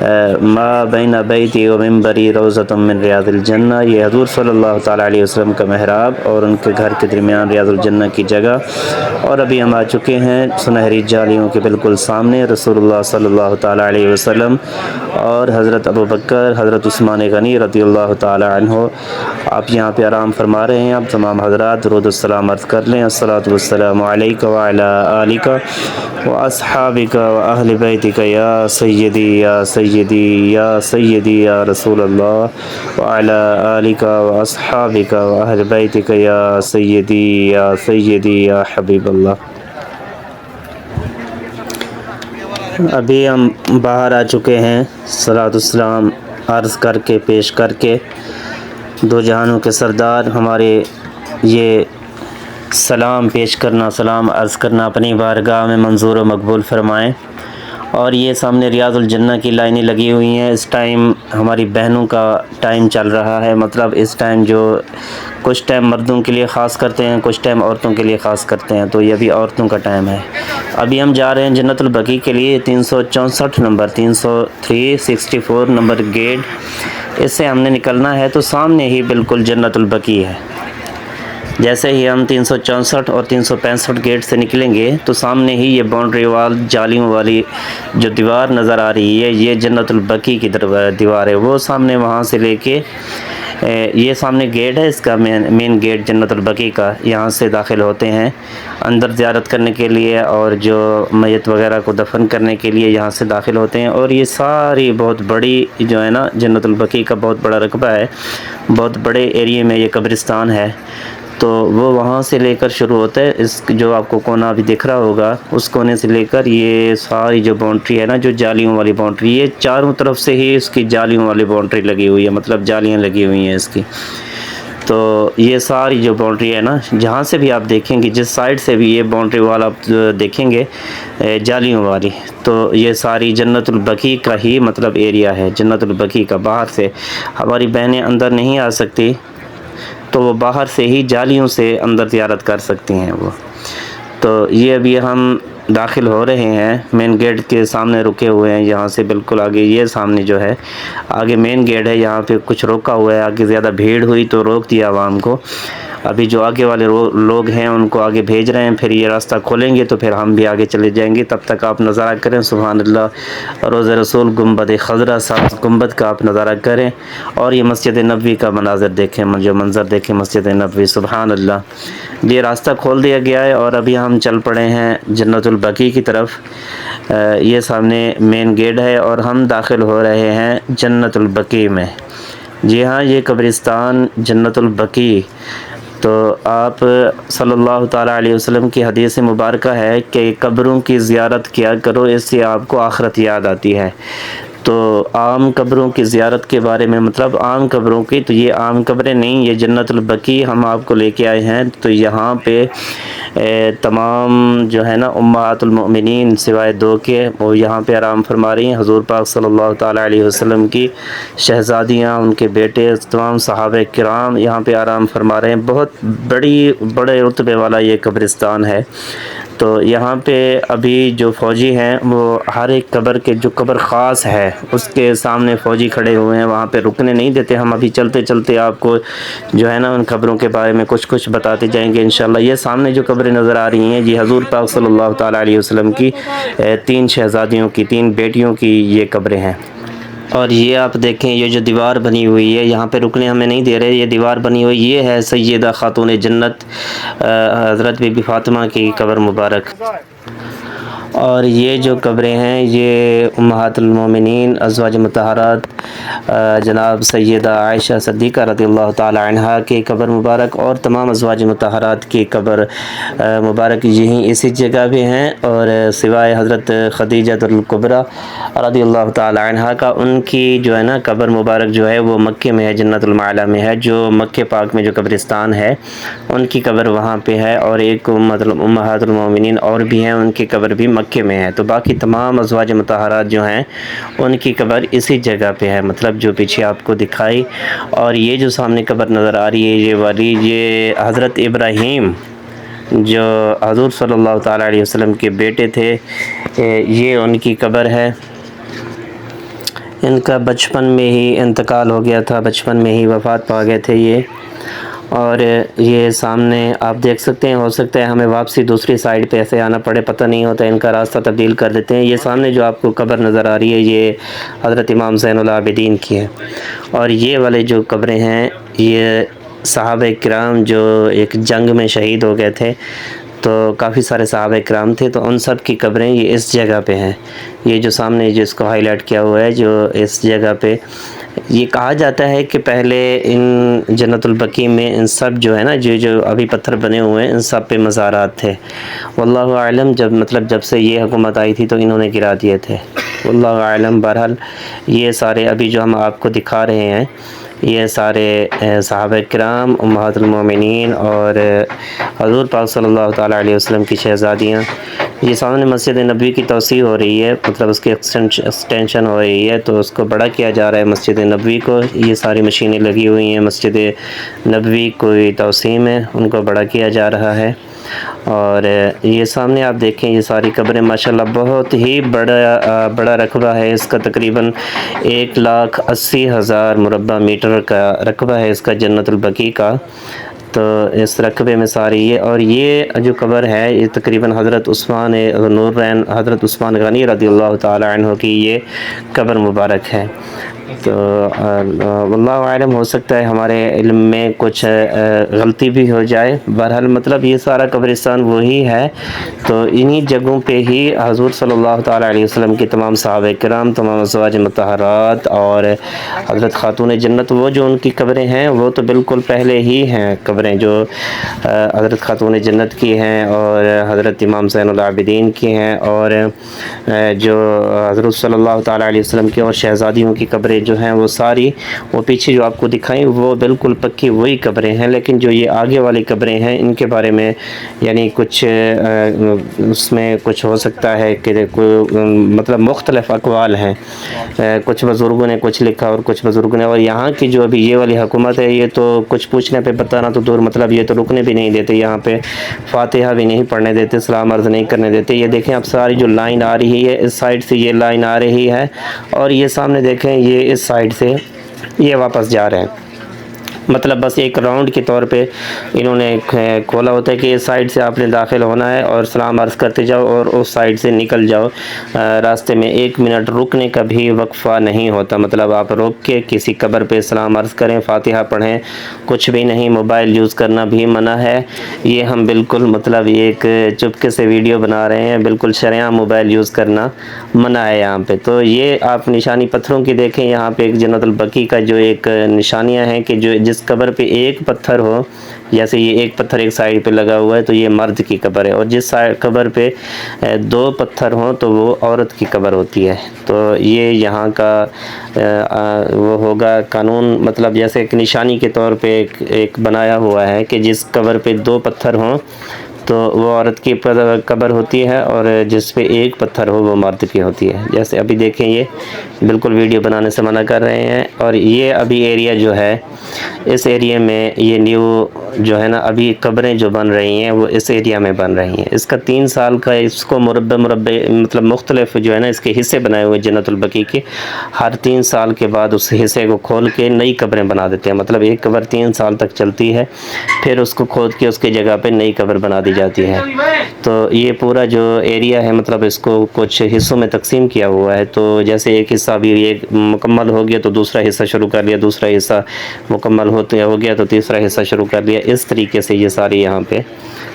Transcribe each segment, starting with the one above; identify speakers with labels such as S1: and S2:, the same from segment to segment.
S1: ما بین بیتی و منبری روضۃ من ریاض الجنہ، یہ حضور صلی اللہ تعالیٰ علیہ وسلم کا محراب اور ان کے گھر کے درمیان ریاض الجنہ کی جگہ۔ اور ابھی ہم آ چکے ہیں سنہری جالیوں کے بالکل سامنے، رسول اللہ صلی اللہ تعالیٰ علیہ وسلم اور حضرت ابوبکر، حضرت عثمان غنی رضی اللہ تعالیٰ عنہ آپ یہاں پہ آرام فرما رہے ہیں۔ آپ تمام حضرات درود السلام عرض کر لیں۔ الصلاۃ والسلام علیک وعلی آلک واصحابک واہل بیتک یا سیدی یا سیدی یا سیدی یا رسول اللہ وعلی آلک واصحابک واہل بیتک یا سیدی یا سیدی یا حبیب اللہ۔ ابھی ہم باہر آ چکے ہیں صلاۃ السلام عرض کر کے، پیش کر کے، دو جہانوں کے سردار ہمارے یہ سلام پیش کرنا، سلام عرض کرنا اپنی بارگاہ میں منظور و مقبول فرمائیں۔ اور یہ سامنے ریاض الجنہ کی لائنیں لگی ہوئی ہیں۔ اس ٹائم ہماری بہنوں کا ٹائم چل رہا ہے، مطلب اس ٹائم جو کچھ ٹائم مردوں کے لیے خاص کرتے ہیں، کچھ ٹائم عورتوں کے لیے خاص کرتے ہیں، تو یہ ابھی عورتوں کا ٹائم ہے۔ ابھی ہم جا رہے ہیں جنت البقیع کے لیے، 364 نمبر 364 نمبر گیٹ، اس سے ہم نے نکلنا ہے تو سامنے ہی بالکل جنت البقیع ہے۔ جیسے ہی ہم 364 اور 365 گیٹ سے نکلیں گے تو سامنے ہی یہ باؤنڈری وال جالیوں والی جو دیوار نظر آ رہی ہے، یہ جنت البقیع کی دیوار ہے۔ وہ سامنے وہاں سے لے کے یہ سامنے گیٹ ہے، اس کا مین گیٹ جنت البقیع کا، یہاں سے داخل ہوتے ہیں اندر زیارت کرنے کے لیے، اور جو میت وغیرہ کو دفن کرنے کے لیے یہاں سے داخل ہوتے ہیں۔ اور یہ ساری بہت بڑی جو ہے نا جنت البقیع کا بہت بڑا رقبہ ہے، بہت بڑے ایریے میں یہ قبرستان ہے، تو وہ وہاں سے لے کر شروع ہوتا ہے۔ اس جو آپ کو کونا ابھی دکھ رہا ہوگا، اس کونے سے لے کر یہ ساری جو باؤنڈری ہے نا، جو جالیوں والی باؤنڈری، یہ چاروں طرف سے ہی اس کی جالیوں والی باؤنڈری لگی ہوئی ہے، مطلب جالیاں لگی ہوئی ہیں اس کی۔ تو یہ ساری جو باؤنڈری ہے نا، جہاں سے بھی آپ دیکھیں گے، جس سائڈ سے بھی یہ باؤنڈری وال آپ دیکھیں گے جالیوں والی، تو یہ ساری جنت البقیع کا ہی مطلب ایریا ہے۔ جنت البقیع کا باہر سے ہماری بہنیں اندر نہیں آ سکتی، تو وہ باہر سے ہی جالیوں سے اندر زیارت کر سکتی ہیں وہ۔ تو یہ ابھی ہم داخل ہو رہے ہیں، مین گیٹ کے سامنے رکے ہوئے ہیں، یہاں سے بالکل آگے یہ سامنے جو ہے آگے مین گیٹ ہے، یہاں پہ کچھ روکا ہوا ہے، آگے زیادہ بھیڑ ہوئی تو روک دیا عوام کو۔ ابھی جو آگے والے لوگ ہیں ان کو آگے بھیج رہے ہیں، پھر یہ راستہ کھولیں گے تو پھر ہم بھی آگے چلے جائیں گے۔ تب تک آپ نظارہ کریں، سبحان اللہ، روضہ رسول گنبد خضرا سبز گنبد کا آپ نظارہ کریں، اور یہ مسجد نبوی کا مناظر دیکھیں، جو منظر دیکھیں مسجد نبوی، سبحان اللہ۔ یہ راستہ کھول دیا گیا ہے اور ابھی ہم چل پڑے ہیں جنت البقیع کی طرف۔ یہ سامنے مین گیٹ ہے اور ہم داخل ہو رہے ہیں جنت البقیع میں۔ جی ہاں، یہ قبرستان جنت البقیع، تو آپ صلی اللہ تعالیٰ علیہ وسلم کی حدیث مبارکہ ہے کہ قبروں کی زیارت کیا کرو، اس سے آپ کو آخرت یاد آتی ہے۔ تو عام قبروں کی زیارت کے بارے میں، مطلب عام قبروں کی، تو یہ عام قبریں نہیں، یہ جنت البقیع ہم آپ کو لے کے آئے ہیں۔ تو یہاں پہ تمام جو ہے نا امہات المؤمنین سوائے دو کے، وہ یہاں پہ آرام فرما رہی ہیں۔ حضور پاک صلی اللہ تعالیٰ علیہ وسلم کی شہزادیاں، ان کے بیٹے، تمام صحابہ کرام یہاں پہ آرام فرما رہے ہیں۔ بہت بڑے رتبے والا یہ قبرستان ہے۔ تو یہاں پہ ابھی جو فوجی ہیں وہ ہر ایک قبر کے، جو قبر خاص ہے اس کے سامنے فوجی کھڑے ہوئے ہیں، وہاں پہ رکنے نہیں دیتے۔ ہم ابھی چلتے چلتے آپ کو جو ہے نا ان قبروں کے بارے میں کچھ بتاتے جائیں گے انشاءاللہ۔ یہ سامنے جو قبریں نظر آ رہی ہیں، یہ حضور پاک صلی اللہ تعالیٰ علیہ وسلم کی 3 شہزادیوں کی، 3 بیٹیوں کی یہ قبریں ہیں۔ اور یہ آپ دیکھیں، یہ جو دیوار بنی ہوئی ہے، یہاں پہ رکنے ہمیں نہیں دے رہے، یہ دیوار بنی ہوئی، یہ ہے سیدہ خاتون جنت حضرت بی بی فاطمہ کی قبر مبارک۔ اور یہ جو قبریں ہیں، یہ امہات المومنین ازواج مطہرات جناب سیدہ عائشہ صدیقہ رضی اللہ تعالی عنہا کی قبر مبارک، اور تمام ازواج مطہرات کی قبر مبارک یہیں اسی جگہ پہ ہیں۔ اور سوائے حضرت خدیجہ الکبریٰ رضی اللہ تعالی عنہا کا، ان کی جو ہے نا قبر مبارک جو ہے وہ مکے میں ہے، جنت المعلا میں ہے، جو مکہ پاک میں جو قبرستان ہے ان کی قبر وہاں پہ ہے۔ اور ایک مطلب امہات المومنین اور بھی ہیں، ان کی قبر بھی مکے میں ہے۔ تو باقی تمام ازواج مطہرات جو ہیں ان کی قبر اسی جگہ پہ ہے، مطلب جو پیچھے آپ کو دکھائی۔ اور یہ جو سامنے قبر نظر آ رہی ہے یہ والی، یہ حضرت ابراہیم جو حضور صلی اللہ تعالیٰ علیہ وسلم کے بیٹے تھے، یہ ان کی قبر ہے۔ ان کا بچپن میں ہی انتقال ہو گیا تھا، بچپن میں ہی وفات پا گئے تھے یہ۔ اور یہ سامنے آپ دیکھ سکتے ہیں، ہو سکتا ہے ہمیں واپسی دوسری سائڈ پہ ایسے آنا پڑے، پتہ نہیں ہوتا، ان کا راستہ تبدیل کر دیتے ہیں۔ یہ سامنے جو آپ کو قبر نظر آ رہی ہے یہ حضرت امام زین العابدین کی ہے، اور یہ والے جو قبریں ہیں یہ صحابہ کرام جو ایک جنگ میں شہید ہو گئے تھے، تو کافی سارے صحابہ کرام تھے، تو ان سب کی قبریں یہ اس جگہ پہ ہیں۔ یہ جو سامنے جس کو ہائی لائٹ کیا ہوا ہے، جو اس جگہ پہ، یہ کہا جاتا ہے کہ پہلے ان جنت البقیع میں ان سب جو ہے نا، جو ابھی پتھر بنے ہوئے ہیں، ان سب پہ مزارات تھے۔ واللہ اعلم جب سے یہ حکومت آئی تھی تو انہوں نے گرا دیے تھے، واللہ اعلم۔ بہرحال یہ سارے ابھی جو ہم آپ کو دکھا رہے ہیں یہ سارے صحابہ کرام، امہات المومنین اور حضور پاک صلی اللہ تعالیٰ علیہ وسلم کی شہزادیاں۔ یہ سامنے مسجد نبوی کی توسیع ہو رہی ہے، مطلب اس کی ایکسٹینشن ہو رہی ہے، تو اس کو بڑا کیا جا رہا ہے مسجد نبوی کو۔ یہ ساری مشینیں لگی ہوئی ہیں، مسجد نبوی کوئی توسیع میں ان کو بڑا کیا جا رہا ہے۔ اور یہ سامنے آپ دیکھیں یہ ساری قبریں ماشاءاللہ بہت ہی بڑا رقبہ ہے اس کا، تقریباً 1,80,000 مربع میٹر کا رقبہ ہے اس کا، جنت البقیع کا۔ تو اس رقبے میں ساری یہ، اور یہ جو قبر ہے یہ تقریباً حضرت عثمان نورین، حضرت عثمان غنی رضی اللہ تعالی عنہ کی یہ قبر مبارک ہے۔ تو واللہ اعلم، ہو سکتا ہے ہمارے علم میں کچھ غلطی بھی ہو جائے۔ بہرحال مطلب یہ سارا قبرستان وہی ہے، تو انہی جگہوں پہ ہی حضور صلی اللہ تعالیٰ علیہ وسلم کی تمام صحابہ کرام، تمام ازواج مطہرات اور حضرت خاتون جنت، وہ جو ان کی قبریں ہیں وہ تو بالکل پہلے ہی ہیں قبریں، جو حضرت خاتون جنت کی ہیں اور حضرت امام زین العابدین کی ہیں، اور جو حضرت صلی اللہ تعالیٰ علیہ وسلم کی اور شہزادیوں کی قبریں جو ہیں وہ ساری، وہ پیچھے جو آپ کو دکھائیں وہ بالکل پکی وہی قبریں ہیں۔ لیکن جو یہ آگے والی قبریں ہیں ان کے بارے میں یعنی کچھ اس میں کچھ ہو سکتا ہے کہ مطلب مختلف اقوال ہیں، کچھ بزرگوں نے کچھ لکھا اور کچھ بزرگوں نے، اور یہاں کی جو ابھی یہ والی حکومت ہے یہ تو کچھ پوچھنے پہ بتانا تو دور، مطلب یہ تو رکنے بھی نہیں دیتے، یہاں پہ فاتحہ بھی نہیں پڑھنے دیتے، سلام عرض نہیں کرنے دیتے۔ یہ دیکھیں اب ساری جو لائن آ رہی ہے اس سائڈ سے، یہ لائن آ رہی ہے، اور یہ سامنے دیکھیں یہ اس سائڈ سے یہ واپس جا رہے ہیں، مطلب بس ایک راؤنڈ کے طور پہ انہوں نے کھولا ہوتا ہے کہ اس سائڈ سے آپ نے داخل ہونا ہے اور سلام عرض کرتے جاؤ اور اس سائڈ سے نکل جاؤ۔ راستے میں 1 منٹ رکنے کا بھی وقفہ نہیں ہوتا، مطلب آپ روک کے کسی قبر پہ سلام عرض کریں، فاتحہ پڑھیں، کچھ بھی نہیں۔ موبائل یوز کرنا بھی منع ہے، یہ ہم بالکل مطلب ایک چپکے سے ویڈیو بنا رہے ہیں، بالکل شرعیاں موبائل یوز کرنا منع ہے یہاں پہ۔ تو یہ آپ نشانی پتھروں کی دیکھیں، یہاں پہ ایک جنت البقیع کا جو ایک نشانیاں ہیں کہ جو جس قبر پہ ایک پتھر ہو، جیسے یہ ایک پتھر ایک سائڈ پہ لگا ہوا ہے تو یہ مرد کی قبر ہے، اور جس قبر پہ 2 پتھر ہوں تو وہ عورت کی قبر ہوتی ہے۔ تو یہ یہاں کا وہ ہوگا قانون، مطلب جیسے ایک نشانی کے طور پہ ایک بنایا ہوا ہے کہ جس قبر پہ 2 پتھر ہوں تو وہ عورت کی قبر ہوتی ہے، اور جس پہ 1 پتھر ہو وہ مرد کی ہوتی ہے۔ جیسے ابھی دیکھیں یہ بالکل ویڈیو بنانے سے منع کر رہے ہیں، اور یہ ابھی ایریا جو ہے اس ایریا میں یہ نیو جو ہے نا ابھی قبریں جو بن رہی ہیں وہ اس ایریا میں بن رہی ہیں۔ اس کا 3 سال کا اس کو مربع مطلب مختلف جو ہے نا اس کے حصے بنائے ہوئے جنت البقیع کے، ہر 3 سال کے بعد اس حصے کو کھول کے نئی قبریں بنا دیتے ہیں، مطلب ایک قبر 3 سال تک چلتی ہے، پھر اس کو کھود کے اس کی جگہ پہ نئی قبر بنا دی جاتی ہے۔ تو یہ پورا جو ایریا ہے مطلب اس کو کچھ حصوں میں تقسیم کیا ہوا ہے، تو جیسے ایک حصہ بھی ایک مکمل ہو گیا تو دوسرا حصہ شروع کر لیا، دوسرا حصہ مکمل ہو گیا تو تیسرا حصہ شروع کر لیا، اس طریقے سے یہ ساری یہاں پہ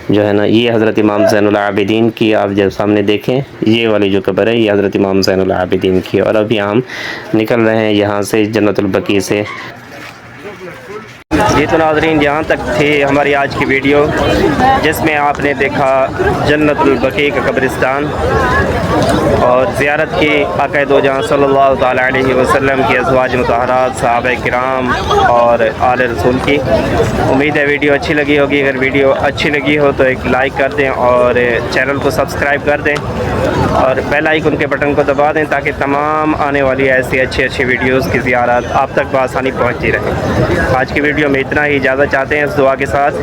S1: جو ہے نا یہ حضرت امام زین العابدین کی آپ جب سامنے دیکھیں یہ والی جو قبر ہے یہ حضرت امام زین العابدین کی، اور اب ہم نکل رہے ہیں یہاں سے جنت البقیع سے۔ جی تو ناظرین یہاں تک تھی ہماری آج کی ویڈیو، جس میں آپ نے دیکھا جنت البقیع کا قبرستان اور زیارت کی آقا دو جہاں صلی اللہ تعالیٰ علیہ وسلم کی ازواج مطہرات، صحابہ کرام اور آل رسول کی۔ امید ہے ویڈیو اچھی لگی ہوگی، اگر ویڈیو اچھی لگی ہو تو ایک لائک کر دیں اور چینل کو سبسکرائب کر دیں اور بیل آئیکن کے بٹن کو دبا دیں تاکہ تمام آنے والی ایسی اچھی ویڈیوز کی زیارت آپ تک بآسانی پہنچتی رہے۔ آج کی ویڈیو میں اتنا ہی، اجازت چاہتے ہیں اس دعا کے ساتھ،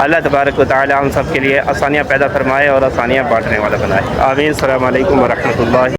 S1: اللہ تبارک و تعالی ہم سب کے لیے آسانیاں پیدا فرمائے اور آسانیاں بانٹنے والا بنائے، آمین۔ السلام علیکم ورحمۃ اللہ۔